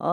لا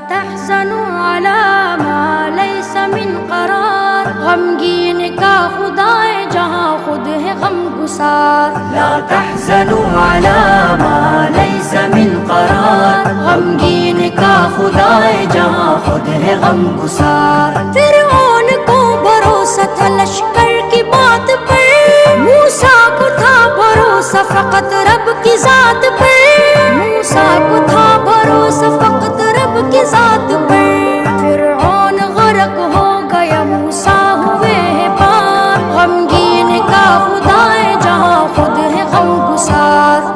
تحزنوا على ما ليس من قرار، غمگین کا خدا ہے جہاں خود ہے غم گسار۔ لا تحزنوا على ما ليس من قرار، غمگین کا خدا ہے جہاں خود ہے غم گسار۔ فرعون کو بھروسہ تھا لشکر کی بات پر، موسیٰ کو تھا بھروسہ فقط رب کی ذات پر، موسیٰ کو تھا بھروسہ فقط رب کی ذات پر۔ فرعون غرق ہو گیا موسیٰ ہوئے ہیں پار، غمگین کا خدا ہے جہاں خود ہے غم گسار۔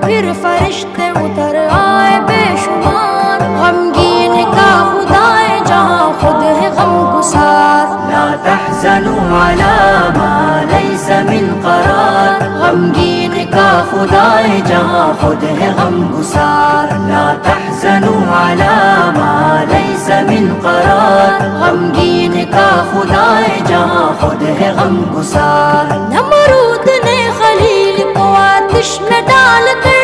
پھر فرشتے اتر آئے بے شمار، غمگین کا خدا ہے جہاں خود ہے غم گسار۔ لا تحزنوا على ما ليس من قرار، غمگین کا خدا ہے جہاں خود ہے غم گسار۔ لا تحزنوا على ما ليس من قرار، غمگین کا خدا ہے جہاں خود ہے غم گسار۔ نمرود نے خلیل کو آتش میں ڈال کر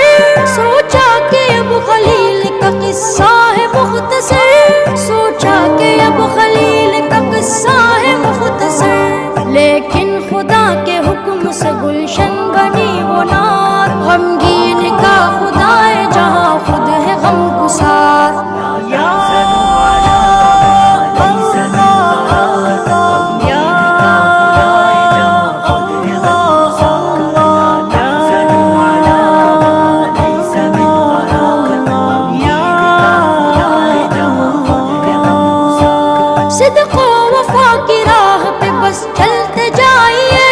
سوچا کہ اب خلیل کا قصہ ہے مختصر، سوچا کہ اب خلیل کا قصہ ہے مختصر، لیکن خدا کے حکم سے گلشن بنی وہ نار، غمگین کا خدا ہے جہاں خود ہے غم گسار۔ صدق و وفا کی راہ پہ بس چلتے جائیے،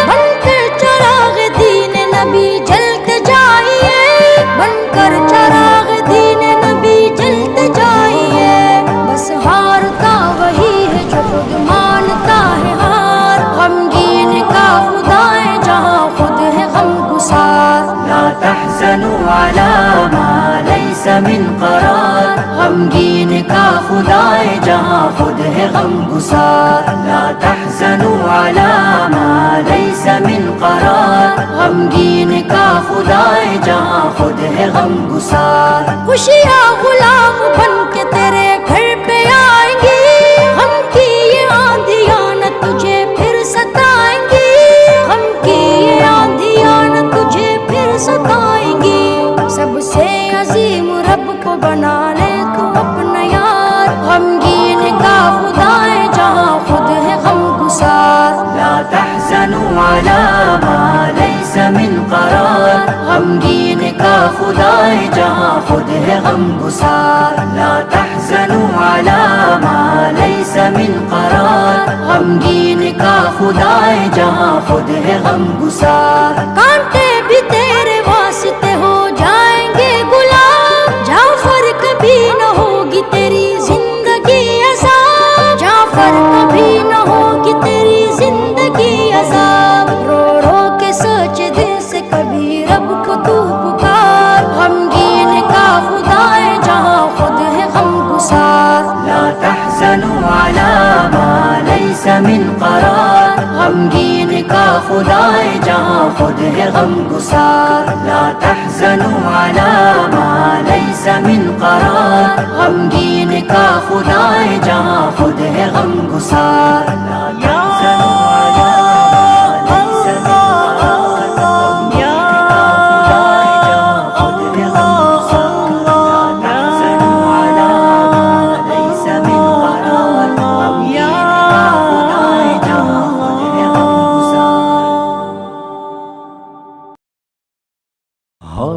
بن کر چراغ دین نبی جلتے جائیے، بن کر چراغ دین نبی جلتے جائیے۔ بس ہارتا وہی ہے جو خود مانتا ہے ہار، غمگین کا خدا ہے جہاں خود ہے غم گسار۔ لا تحزنوا على ما ليس من قرار، غمگین کا خدا ہے جہاں خود ہے غم گسار۔ لا تحزنوا على ما ليس من قرار، غمگین کا خدا ہے جہاں خود ہے غم گسار۔ خوشیاں غلام بن کے تیرے گھر پہ آئیں گی، غم کی یہ آندھیاں نہ تجھے پھر ستائیں گی، غم کی یہ آندھیاں نہ تجھے پھر ستائیں گی۔ سب سے عظیم رب کو بنا لے تو اپنا یار، غمگین کا خدا ہے جہاں خود ہے غم گسار۔ لا تحزنوا على ما ليس من قرار، غمگین کا خدا ہے جہاں خود ہے غم گسار۔ لا تحزنوا على ما ليس من قرار، غمگین کا خدا ہے جہاں خود ہے غم گسار۔ کانٹے بھی تیرے واسطے ہو جائیں گے غلام، جعفر کبھی نہ ہوگی تیری زندگی عذاب، جعفر کبھی نہ ہوگی تیری زندگی عذاب۔ رو رو کے سوچ دل سے کبھی رب کو تو پکار، غمگین کا خدا ہے جہاں خود ہے غم گسار۔ لا تحزنوا على ما ليس من قرار، غمگین کا خدا ہے جہاں خود ہے غم گسار۔ لا تحزنوا على ما ليس من قرار، غمگین کا خدا ہے جہاں خود ہے غم گسار۔ رب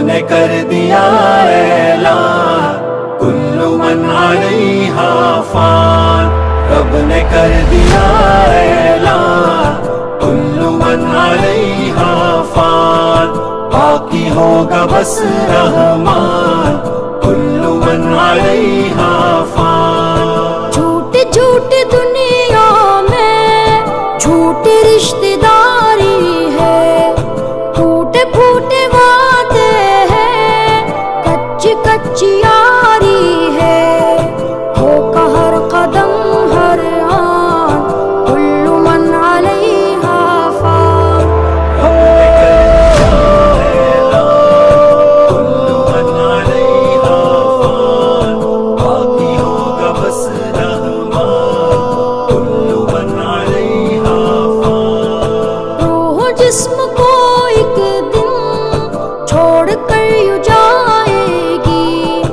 نے کر دیا اعلان کل من علیہا فان، رب نے کر دیا اعلان کل من علیہا فان، باقی ہوگا بس رحمان کل من علیہا فان۔ جھوٹی جھوٹی دنیا میں جھوٹی رشتہ داری ہے، ٹوٹے پھوٹے وعدے ہیں، کچی کچی یاری ہے، دھوکہ ہر قدم ہر آن کل من علیہا فان۔ کل من علیہا فان، باقی ہوگا بس رحمان کل من علیہا فان۔ روح جسم کو ایک دن چھوڑ کر یوں جائے گی،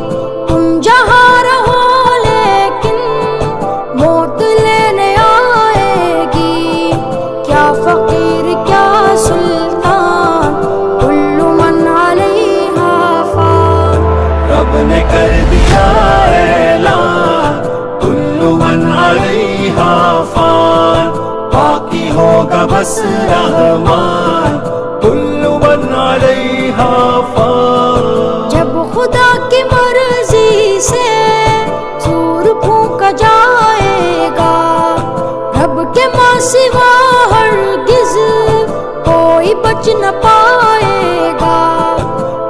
تم جہاں رہو لیکن موت لینے آئے گی، کیا فقیر کیا سلطان کل من علیہا فان۔ رب نے کر دیا اعلان کل من علیہا فان، باقی ہوگا بس رحمان کل من علیہا فان۔ جب خدا کی مرضی سے سور پھونکا جائے گا، رب کے ماں سوا ہرگز کوئی بچ نہ پائے گا،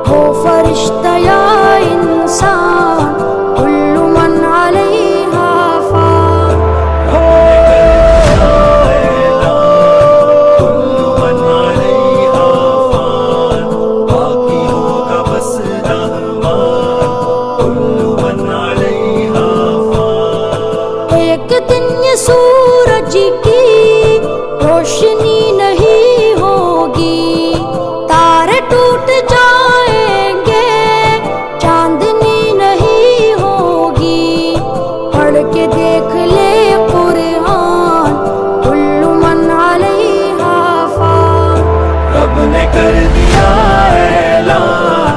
ہو فرشتہ یا انسان کل من علیہا فان۔ کل من علیہا فان، باقی ہوگا بس رحمان کل من علیہا فان۔ ایک دن یہ سورج کی روشنی نہیں ہوگی، تارے ٹوٹ جائیں گے، چاندنی نہیں ہوگی، پڑھ کے دیکھ لے قرآن کل من علیہا فان۔ رب نے کر دیا اعلان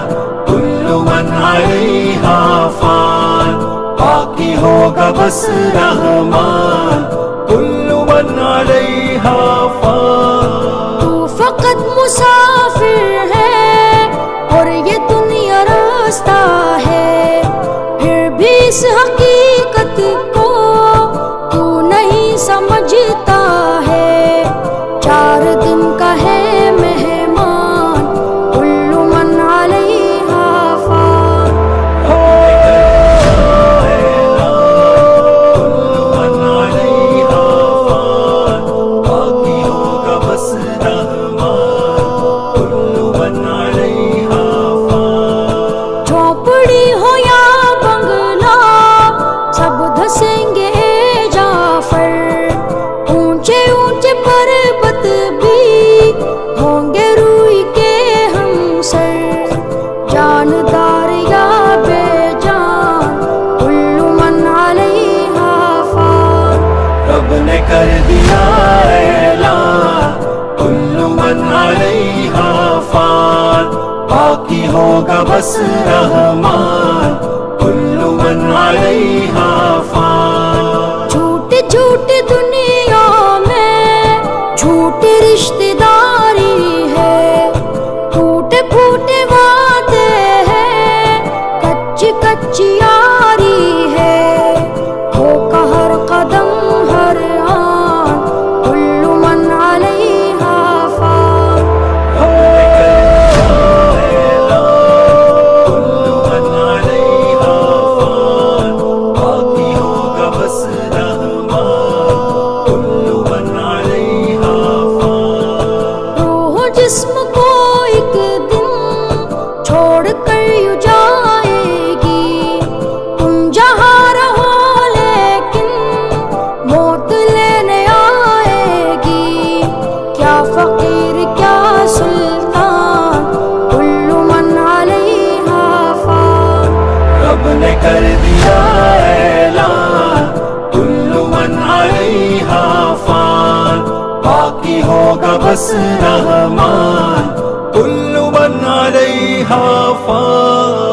کل من علیہا فان، باقی ہوگا بس رحمان کل من علیہا فان۔ تو فقط مسافر ہے اور یہ دنیا راستہ ہے، پھر بھی اس حقیقت کو تو نہیں سمجھتا ہے، 4 دن کا ہے مہمان کل من علیہا فان۔ کل من علیہا فان، باقی ہوگا بس رحمان کل من علیہا فان۔ جھونپڑی ہو یا بنگلہ سب دھسیں گے جعفر، اونچے اونچے پربت بھی ہوں گے روئی کے ہم سر، جاندار یا بے جان کل من علیہا فان۔ رب نے کر دیا اعلان کل من علیہا فان، باقی ہوگا بس رحمان کل من علیہا فان۔ جھوٹی جھوٹی دنیا میں جھوٹی رشتہ داری ہے، ٹوٹے پھوٹے وعدے ہیں، کچی کچی یاری ہے، دھوکہ ہر قدم ہر آن کل من علیہا فان۔ کل ہوگا بس رحمان، کل من علیہا فان.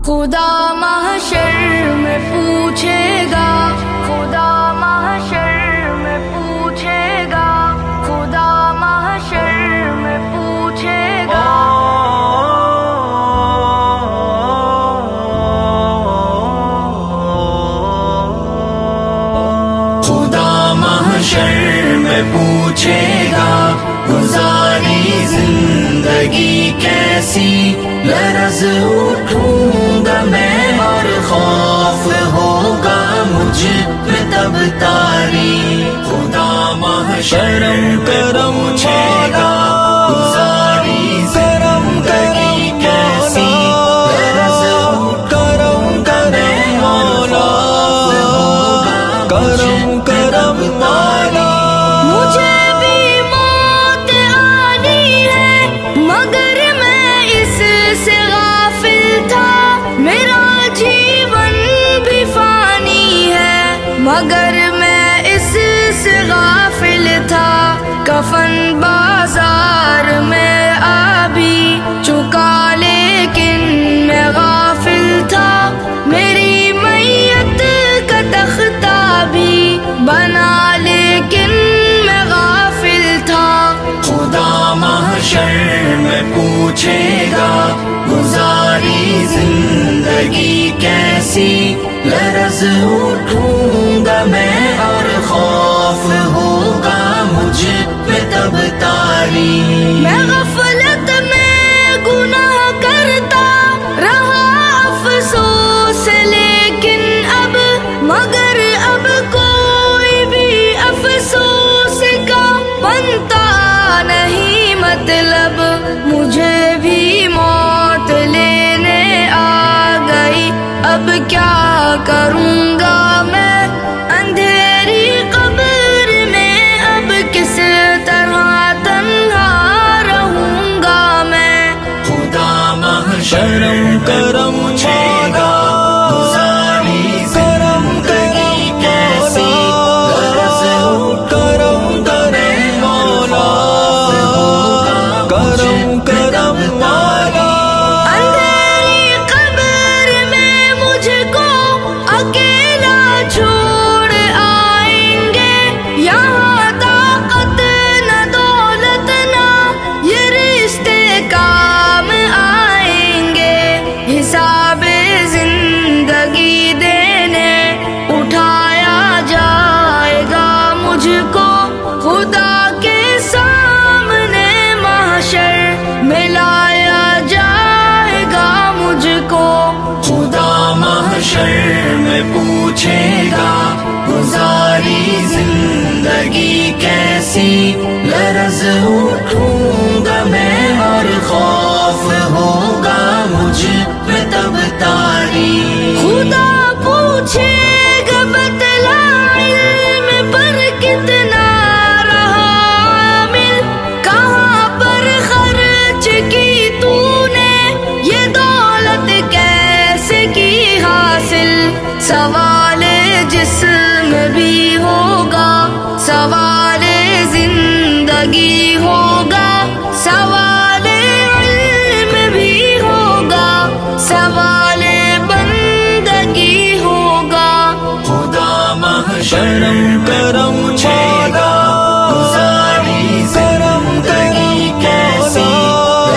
خدا محشر میں پوچھے گا، خدا محشر میں پوچھے گا، خدا محشر میں پوچھے گا. خدا محشر میں پوچھے گا گزاری زندگی کیسی، لرز اٹھوں گا میں اور خوف ہوگا مجھ پہ تب تاری. خدا محشر میں پوچھے گا گزاری زندگی کیسی، لرز اٹھوں گا میں اور خوف ہوگا مجھ پہ تب تاری. مجھے بھی موت آنی ہے مگر میں اس سے غافل تھا، میرا جیون بھی فانی ہے مگر میں اس سے غافل تھا. کفن بازار میں آ بھی چکا لیکن میں غافل تھا، میری میت کا تختہ بھی بنا لیکن میں غافل تھا. خدا محشر میں پوچھے گا گزاری زندگی کیسی، لرز اٹھوں گا میں اور خوف ہوگا مجھ پہ تب تاری. میں غفلت میں گناہ کرتا رہا افسوس لیکن اب، مگر اب کوئی بھی افسوس کا بنتا نہیں مطلب. مجھے بھی موت لینے آ گئی، اب کیا کروں گا میں اندھیری قبر میں، اب کس طرح تنہا رہوں گا میں. خدا محشر کرم پوچھے گا گزاری زندگی کیسی، لرز اٹھوں گا میں اور خوف ہوگا مجھ پہ تب تاری. اندھیری قبر میں مجھ کو اکیلا چھوڑ آئیں گے، یہاں طاقت نہ دولت نہ یہ رشتے کام آئیں گے. حساب زندگی دینے اٹھایا جائے گا مجھ کو، خدا کے سامنے محشر میں لایا جائے گا مجھ کو. خدا محشر میں پوچھے گا گزاری زندگی کیسی، لرز اٹھوں گا میں اور خوف ہوگا مجھ پہ تب تاری. خدا پوچھے گا بتلا علم پر کتنا رہا عامل، کہاں پر خرچ کی تو نے یہ دولت کیسے کی حاصل. سوال جسم بھی ہوگا، سوال زندگی ہوگا، سوال علم بھی ہوگا، سوال بندگی ہوگا. خدا محشر کرم پوچھے گا گزاری زندگی کیسی،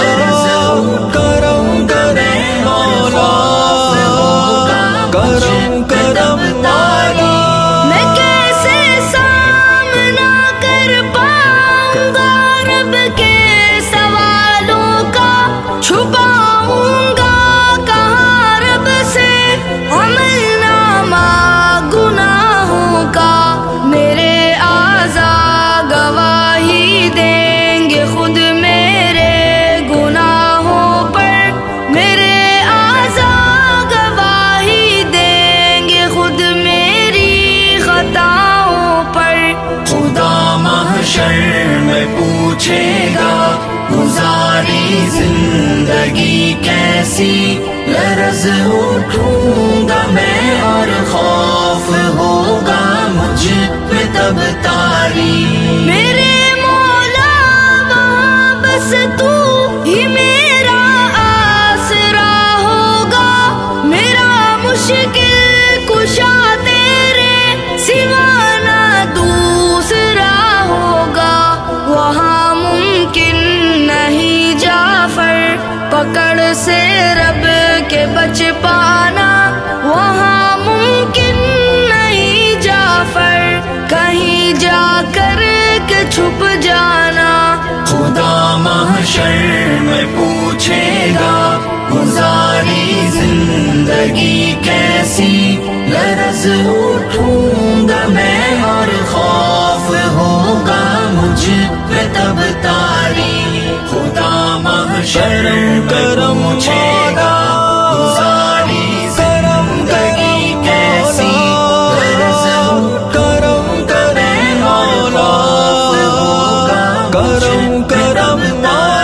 لرز اٹھوں گا میں اور خوف ہوگا مجھ پہ تب تاری. میں کیسے سامنا کر پاؤں گا محشر میں پوچھے گا گزاری زندگی کیسی، لرز اٹھوں گا میں اور خوف ہوگا مجھ پہ تب تاری۔ میرے مولا وہاں بس تو ہی میرا آسرا ہوگا، میرا مشکل کشا تیرے سوا نہ دوسرا ہوگا۔ وہاں ممکن نہیں جعفر پکڑ سے رب کے بچ پانا، وہاں ممکن نہیں جعفر کہیں جا کر کے چھپ جانا۔ خدا محشر میں پوچھے گا گزاری زندگی کیسی، لرز اٹھوں گا میں اور خوف ہوگا مجھ پہ تب تاری۔ خدا محشر میں پوچھے گا گزاری زندگی کیسی، لرز اٹھوں گا میں اور خوف ہوگا مجھ پہ تب تاری۔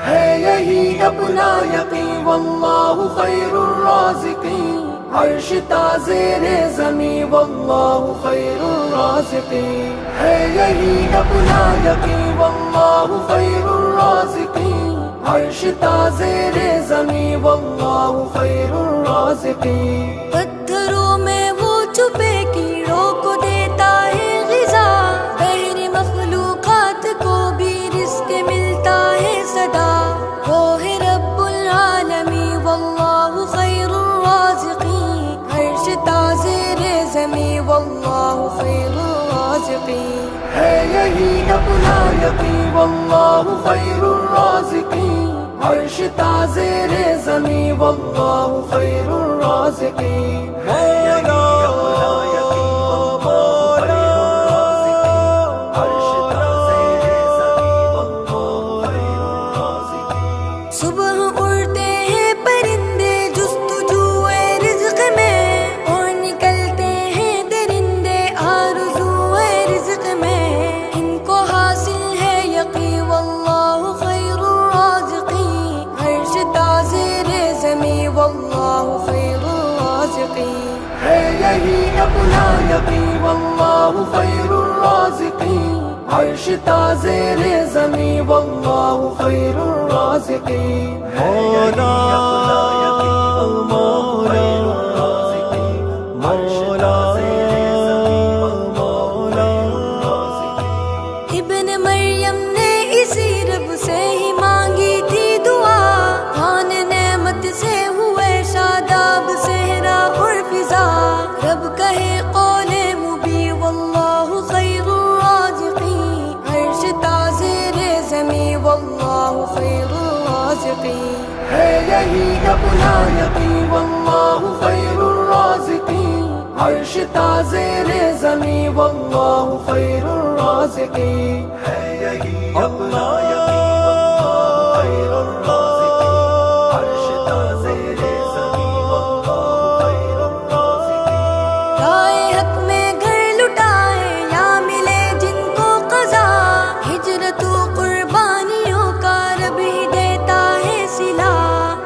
ہے یہی اپنا یقین واللہ خیر الرازقین، عرش تازیر زمین واللہ خیر الرازقین۔ ہے یہی اپنا یقین واللہ خیر الرازقین، عرش تازیر زمین واللہ خیر الرازقین۔ پتھروں میں وہ چھپے کیڑوں کو دیتا ہے غذا، غیر مخلوقات کو بھی رزق ملتا ہے صدا۔ وہ ہے رب العالمین واللہ خیر الرازقین، عرش تازیر زمین واللہ خیر الرازقین۔ ہے یہی اپنا یقین واللہ خیر الرازقین، عرش تازیر زمین واللہ خیر الرازقین۔ ہے یہی اپنا یقین واللہ خیر الرازقین، عرش تازیر زمین واللہ خیر الرازقین۔ صبح اڑتے ہیں پرندے جستجوئے رزق میں، اور نکلتے ہیں درندے آرزوئے رزق میں۔ ان کو حاصل ہے یقین واللہ خیر الرازقین، عرش تازیر زمین واللہ خیر الرازقین۔ ہے یہی اپنا یقین واللہ خیر الرازقین، عرش تازیر زمین واللہ خیر الرازقین۔ ہے یہی اپنا یقین واللہ خیر الرازقین، عرش تازیر زمین واللہ خیر الرازقین۔ ابن مریم نے اسی رب سے ہی مانگی تھی دعا، خوان نعمت سے ہوئے شاداب صحرا اور فضا۔ رب کہے قول مبین واللہ خیر الرازقین، عرش تازیر زمین واللہ خیر الرازقین۔ ہے یہی اپنا یقین واللہ خیر الرازقین، عرش تازیر زمین واللہ خیر الرازقین۔ ہے یہی اپنا یقین واللہ خیر الرازقین، عرش تازیر زمین واللہ خیر الرازقین۔ رائے حق میں گھر لٹائے یا ملے جن کو قضا، ہجرت و قربانیوں کا رب ہی دیتا ہے صلہ۔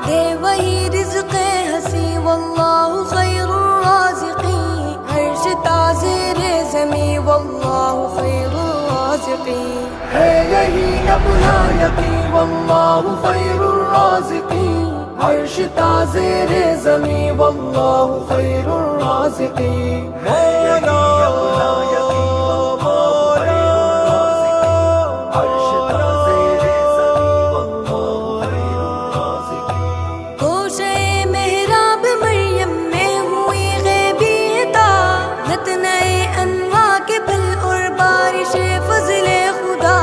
دے وہی رزق ہنسی واللہ خیر الرازقین، عرش تازیر زمین واللہ خیر الرازقین۔ ہے یہی اپنا یقین واللہ خیر الرازقین، عرش تازیر زمین واللہ خیر الرازقین۔ ہے یہی اپنا یقین واللہ خیر الرازقین، عرش تازیر زمین واللہ خیر الرازقین۔ گوشے محراب مریم میں ہوئی غیبی عطا، نتنئے انواع کے پھل اور بارش فضل خدا۔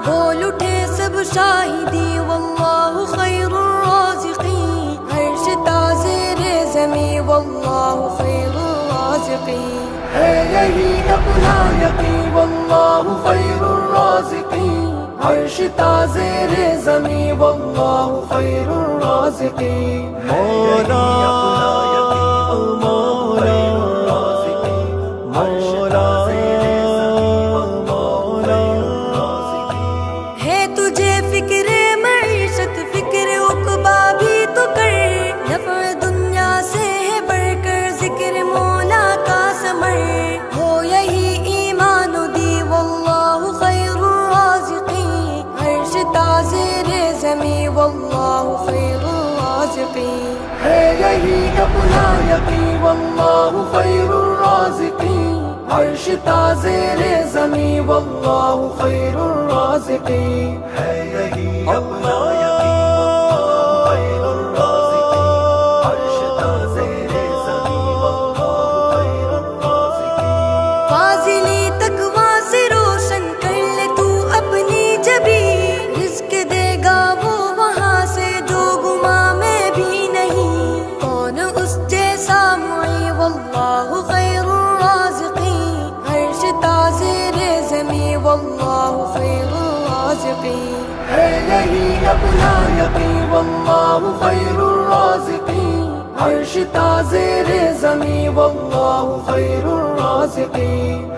بول اٹھے سب شاہدی واللہ خیر الرازقین، زمیں واللہ خیر الرازقین. ہے یہی اپنا یقین واللہ خیر الرازقین. عرش تازیر زمیں واللہ خیر الرازقین. مولا مولا ہے تجھے فکر معیشت فکر عقبا بھی تو کر. نفع دنیا سے ہے بڑھ کر ذکر مولا کا ثمر. ہو یہی ایمان و دی واللہ خیر الرازقین. عرش تازیر زمیں واللہ خیر الرازقین. ہے یہی اپنا یقین واللہ خیر الرازقین. عرش تازیر زمیں واللہ خیر الرازقین. ہے یہی اپنا یقین واللہ خیر الرازقین. عرش تازیر زمیں واللہ خیر الرازقین. فاضلی تقوی سے روشن کر لے تو اپنی جبی. رزق دے گا وہ وہاں سے جو گما میں بھی نہیں. کون اس جیسا معین واللہ خیر الرازقین. عرش تازیر زمیں واللہ خیر الرازقین. ہے یہی اپنا یقین واللہ خیر الرازقین. عرش تازیر زمیں واللہ خیر الرازقین.